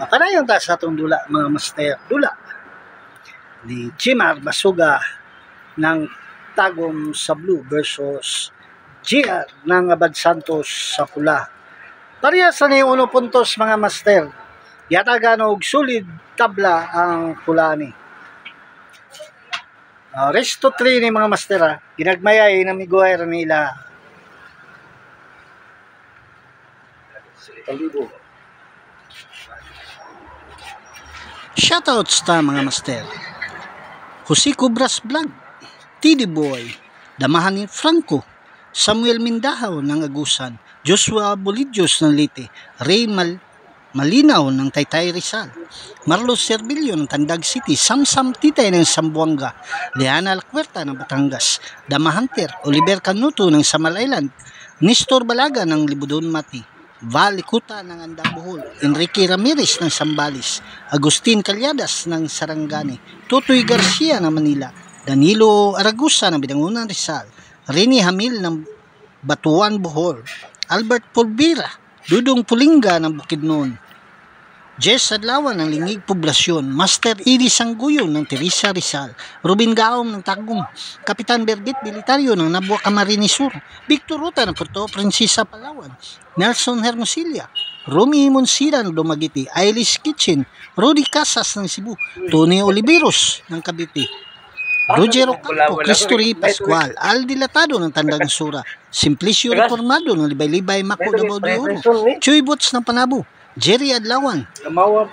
Panayon ta sa atong dula mga master. Dula ni Jimar Basuga ng Tagum sa Blue versus GR ng Abad Santos sa pula. Parehas sa ni 1 puntos mga master. Yatagan og solid tabla ang pula ni. Rest to 3 ni mga master ha. Ginagmayay na miguay nila. Shoutouts ta mga master. Jose Cobras Vlog, TD Boy, Damahan ni Franco, Samuel Mindahaw ng Agusan, Joshua Bolidios ng Leyte, Ray Malinaw ng Taytay Rizal, Marlos Servilio ng Tandag City, Samsam Titay ng Sambuanga, Leana Alcuerta ng Batangas, Dama Hunter, Oliver Canuto ng Samal Island, Nestor Balaga ng Libudon Mati, Val Ikuta ng Andabuhol, Enrique Ramirez ng Sambales, Agustin Calyadas ng Sarangani, Tutoy Garcia ng Manila, Danilo Aragusa ng Binangunan Rizal, Rene Hamil ng Batuan Bohol, Albert Pulvira, Dudong Pulinga ng Bukidnon, Jess Adlawan ng Lingig Poblasyon, Master Edie Sangguyon ng Teresa Rizal, Rubin Gaom ng Tagum, Kapitan Bergit Militario ng Nabua Camarines Sur, Victor Ruta ng Puerto Princesa Palawan, Nelson Hermosilla, Romy Monsira ng Dumaguete, Ailis Kitchen, Rudy Casas ng Cebu, Tony Oliveros ng Cavite, Roger Ocampo, Cristori Pascual, Aldi Latado ng Tandang Sura, Simplicio Reformado ng Libay-Libay Mako Davao de Oro, Chuy Bots ng Panabo, Jerry Adlawan,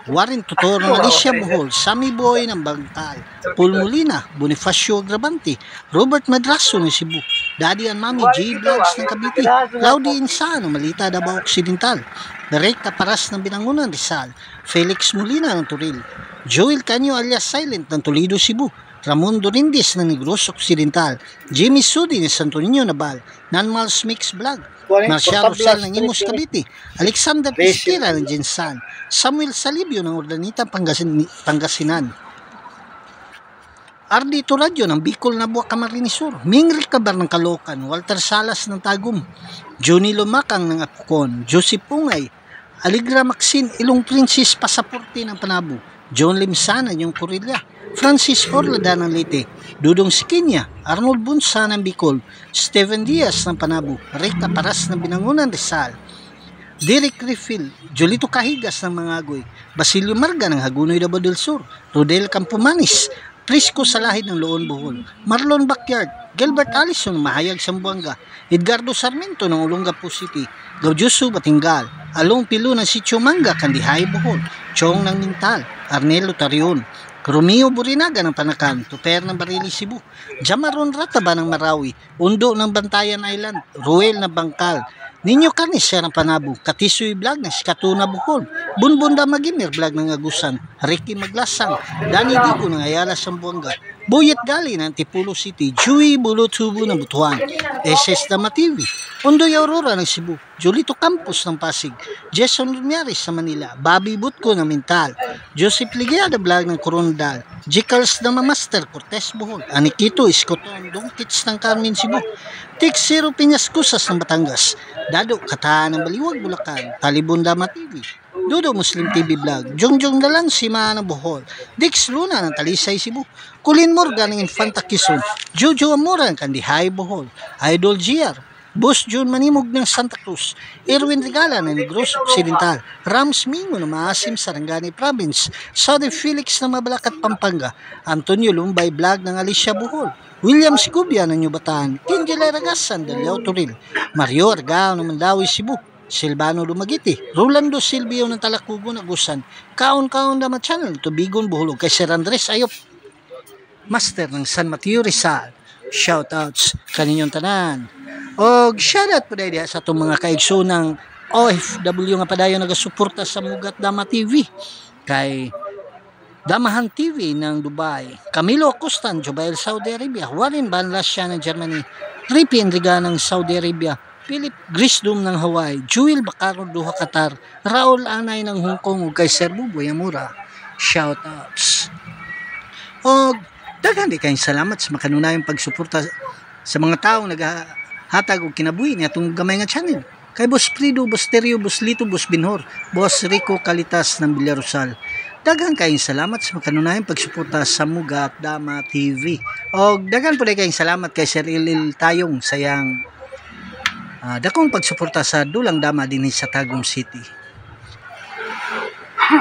Warren Tutor ng Alicia Bohol, Sammy Boy ng Bangkal, Paul Molina, Bonifacio Grabante, Robert Madraso ng Cebu, Daddy and Mami J. Vlogs ng Cavite, Claudia Insa ng Malita Davao Occidental, Recta Paras ng Binangunan Rizal, Felix Molina ng Turil, Joel Canyo alias Silent ng Toledo, Cebu, Ramon Dorindis ng Negros Occidental, Jimmy Sudi ng Santo Niño Nabal, Nanmals Mix Vlog, Marcial Rosal ng Imus Cavite, Alexander Pisquera ng Jinsan, Samuel Salibio ng Urdanita Pangasinan, Ardi Turadyo ng Bicol Nabua Camarines Sur, Mingri Cabar ng Caloocan, Walter Salas ng Tagum, Johnny Lumakang ng Apukon, Joseph Pungay, Aligra Maxine Ilong Princess Pasaporte ng Panabo, John Limsana ng Corilla, Francis Orlada ng Leyte, Dudong Sikinya, Arnold Bunsa ng Bicol, Steven Diaz ng Panabo, Recta Paras ng Binangunan Rizal, Derek Refill, Jolito Kahigas ng Mangagoy, Basilio Marga ng Hagunoy Davao del Sur, Rodel Campomanis, Prisco Salahid ng Loon Bohol, Marlon Backyard, Gilbert Allison ng Mahayag Sambuanga, Edgardo Sarmiento ng Olongapo City, Gaudioso Batingal, Along Pilo ng Sitio Manga, Kandihay Bohol, Chong ng Mintal, Arnelo Tarion, Romeo Burinaga ng Panakan, Tuper ng Barili Cebu, Jamaron Rataba ng Marawi, Undo ng Bantayan Island, Ruel ng Bangkal, Ninyo Canisya ng Panabo, Katisoy Vlog ng Sikatuna Bohol, Bunbunda Magimir Vlog ng Agusan, Ricky Maglasang, Danny Digo ng Ayala Sambuanga, Buyet Gali ng Tipulo City, Joey Bulutubo ng Butuan, SS Dama TV, Undoy Aurora ng Cebu, Jolito Campos ng Pasig, Jason Lumiares sa Manila, Bobby Butko ng Mintal, Joseph Ligiada Vlog ng Corondal, Jicals ng Master Cortez Bohol, Anikito Iskoton Dongkits ng Carmen Cebu, Tix Zero Piñas Kusas ng Batangas, Dado Kataan ng Baliwag Bulacan, Talibon Dama TV, Dodo Muslim TV Vlog, Jongjong Dalan Sima ng Bohol, Dix Luna ng Talisay Cebu, Colin Morgan ng Infanta Quezon, Jojo Amora ng Kandihay Bohol, Idol GR, Boss John Manimog ng Santa Cruz, Erwin Regala ng Negros Occidental, Rams Mingo ng Maasim Sarangani Province, Saudi Felix ng Mabalacat Pampanga, Antonio Lumbay Vlog ng Alicia Bohol, William Scubia ng New Bataan, Kinjela Ragasan ng Leo Turil, Mario Argao ng Mandawi Cebu, Silvano Dumaguete, Rolando Silvio ng Talakugon Agusan, Kaon-Kaon Dama Channel, Tubigon Bohol, kay Sir Andres Ayop, Master ng San Mateo Rizal. Shoutouts kaninyong tanan. Og shoutout po dahil sa itong mga kaigso ng OFW nga padayon nagasuporta sa Mugat Dama TV, kay Damahan TV ng Dubai, Camilo Acostan, Jubail Saudi Arabia, Warren Banlasya ng Germany, Ripi Enriga ng Saudi Arabia, Philip Grisdom ng Hawaii, Jewel Bacaro Doha Qatar, Raul Anay ng Hong Kong ug kay Sir Buboy Amura. Shoutouts. Og daghan di kayong salamat sa makanunayang pagsuporta sa mga taong naghatag og kinabuhi ni atong gamay nga channel. kay Boss Frido, Boss Terio, Boss Lito, Boss Binhor, Boss Rico Kalitas ng Villarosal. Daghang kayong salamat sa kanunayang pagsuporta sa Muga at Dama TV. O daghang po kayong salamat kay Sir Ilil Tayong sayang dakong pagsuporta sa Dulang Dama din sa Tagum City.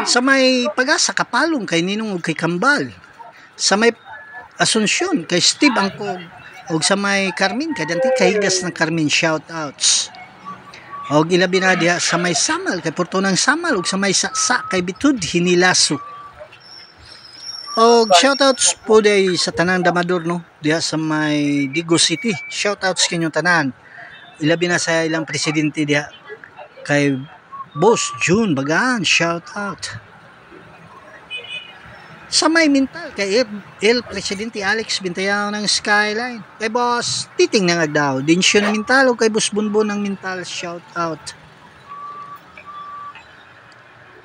Sa may Pag-asa Kapalong kay Ninong ug kay Kambal. Sa may Asunsyon kay Steve Angkog ug sa may Carmen kadyanti kay Higas ng Carmen, shoutouts. Og ilabi na diha sa may Samal kay Portonang Samal ug sa may Saksa kay Bitud Hinilaso. Og shoutouts po day sa tanang damador no diha sa may Digo City. Shoutouts kinyo tanan. Ilabi na sa ilang presidente diha kay Boss June Bagaan, shoutout. Sa may Mintal kay El Presidente Alex Bintayaw ng Skyline, kay Boss Titing ng Agdao, Dinsyo ng Mintal o kay Boss Bunbon ng Mintal, shout out.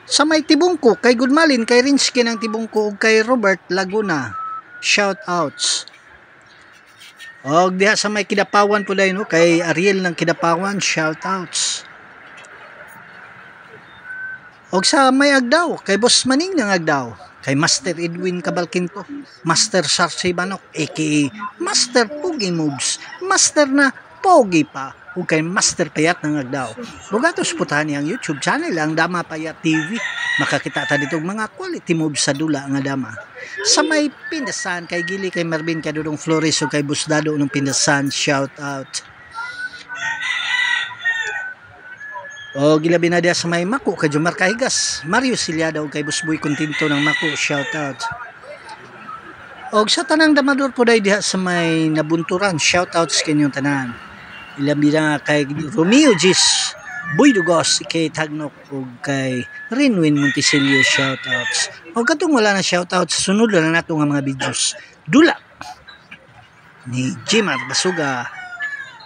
Sa may Tibungko kay Gudmalin, kay Rinsky ng Tibungko o kay Robert Laguna, shout outs. Og diha sa may Kidapawan po dahil no, kay Ariel ng Kidapawan, shout outs. Og sa may Agdao kay Boss Maning ng Agdao, kay Master Edwin Cabalquinto, Master Sarsi Banok, aka Master Pogi Moves, Master na Pogi pa, o kay Master Payat ng Agdao. Bugatos putahan ang YouTube channel, ang Dama Payat TV. Makakita ta dito mga quality moves sa dula nga dama. Sa may Pindasan, kay Gili, kay Marvin, kay Dudong Flores, o kay Busdado ng Pindasan, shout out. O gilabi na diya sa may Mako kay Jomar Kahigas, Mario Silyada o kay Busboy Continto ng Mako, shout out. O sa tanang damador po dahil diha sa may Nabunturan, shout out sa kanyang tanan. Ilabi na kay Romeo Gis, Boy Dugos, kay Tagnok o kay Rinwin Monticelio, shout outs. O katong wala na shout out, sunod na nato nga mga videos. Dula ni Jimar Basuga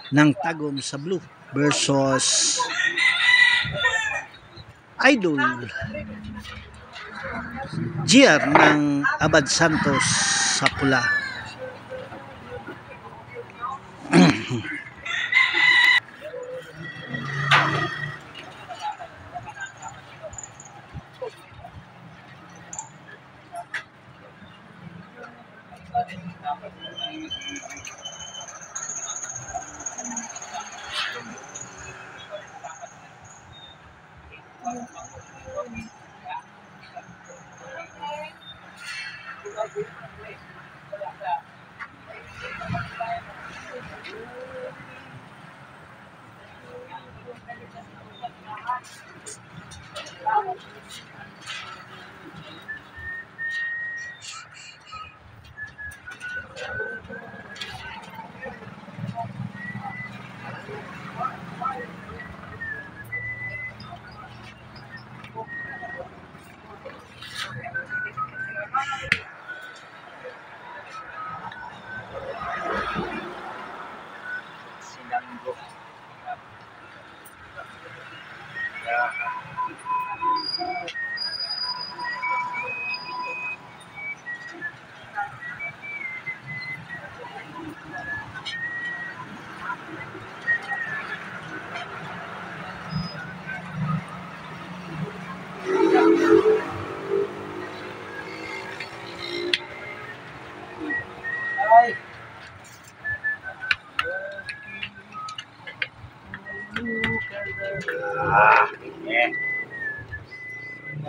ng Tagum sa Blue versus Idol GR ng Abad Santos sa pula.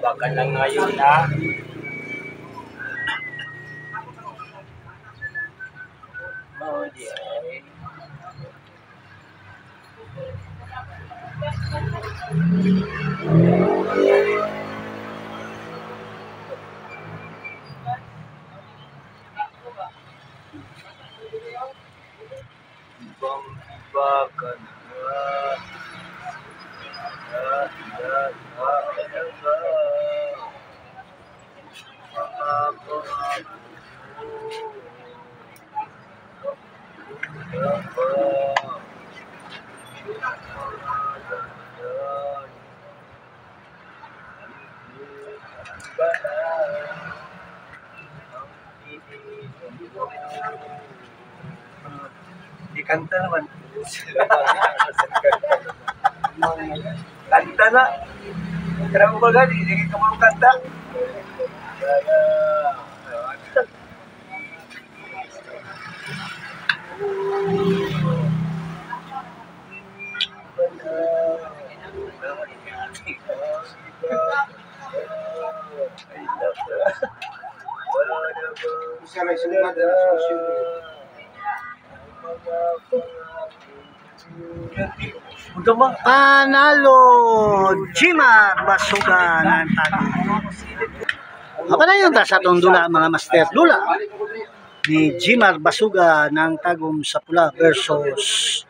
Baka lang ngayon na. Oh, yeah. Baka na. Di kanta naman. Kanta na. Kaya mo ba gani? Hindi ka mo kanta. Panalo Jimar Basuga ng Tagum. Apa na yun sa atong dula mga master? Dula ni Jimar Basuga ng Tagum sa pula versus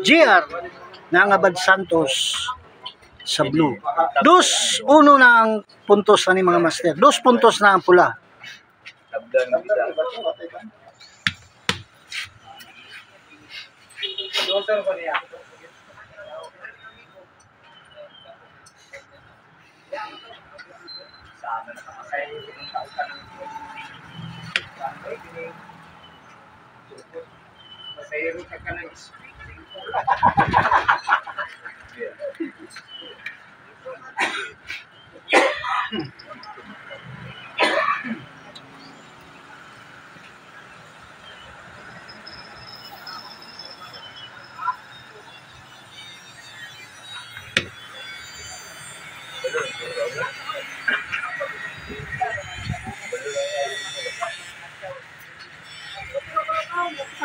JR ng Abad Santos sa blue. 2-1 na ang puntos na ni mga master. 2 puntos na ang pula. Masayro ka ka ng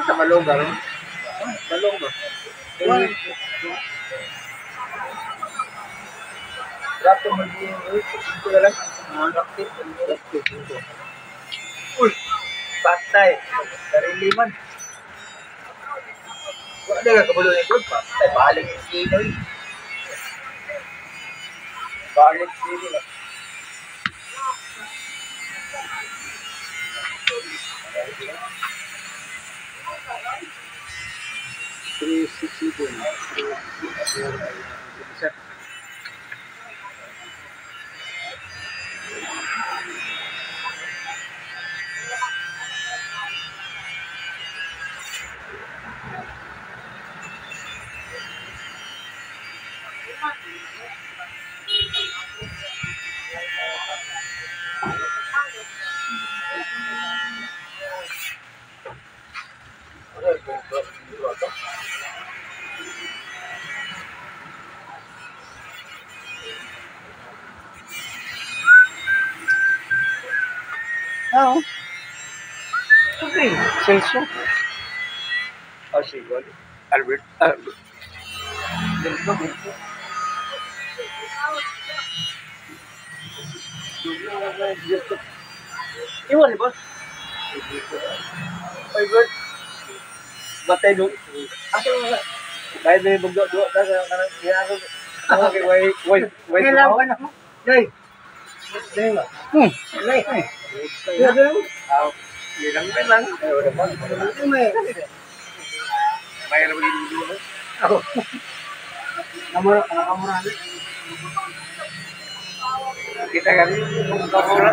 sa malong ba? Malong ba? Rato magiging ito na lang. Uy! Patay! Sarili man. Wala na kabulo na ito. Patay! Balik yung sino eh. Balik sino lang. Oo. Okay, Celso. Oh, Sigol. Albert. Ganito. Iwan ba? Albert. Batay do. Asa nga? Bayad na yung bugdo. Kanang kiyaro. Okay, wait. Kailangan ako. Day. Day ba? Day. Ilang ka lang. May alam mo dito. Ako. Kamura. Kita kan kamura.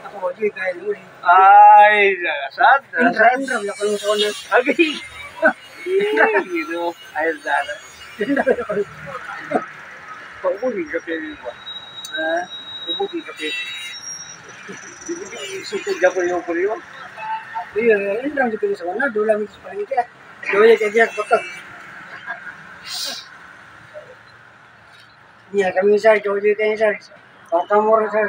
Ako mo di kay Luli. Ay, sad. Indra ya kalau soalnya. Abi. Gitu. Ay, sad. Kau boleh kape ni ba? Kau boleh kape. Hindi suko jago yung puriyo. Iya, Indra gitu sa wana, dula mi sa palengke. Doya kay dia potong. Iya, kami sa doya kay sa. Pakamor sa.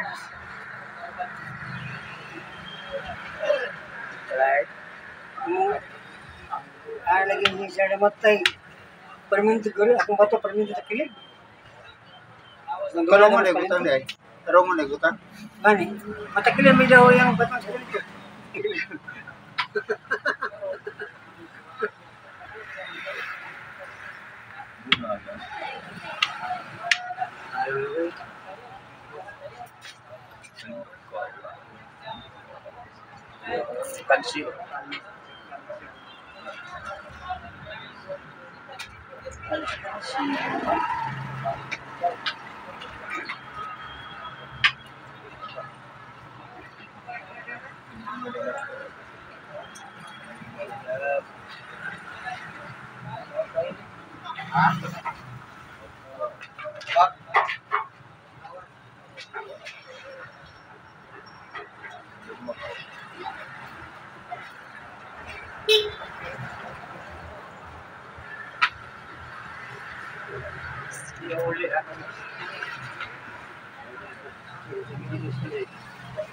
Right. Lagi ni sa matay. Permintu guru, aku bato permintu sa kilid. Kalau mo nagutan dai. Pero mo nagutan. Gani, mata kilid may daw yang batang sa kilid. Kansi.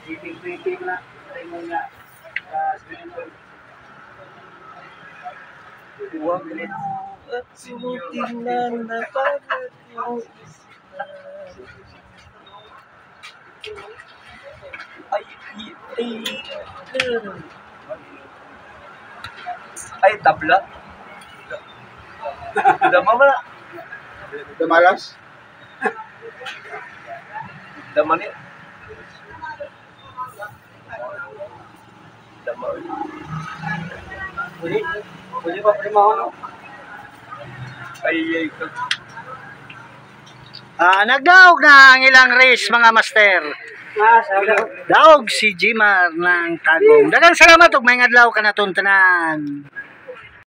Iting-iting na. Tayo muna. Huwag mo at sunutin na napagat yung isa. Ay, tabla. Dama mo na. Damalas? Dama niya. Dama. Pwede pa primaho, no? Ay. Nagdaog na ang ilang race mga master. Daog si Jimar ng Tagum. Daghang salamat ug may adlaw kanaton tanan.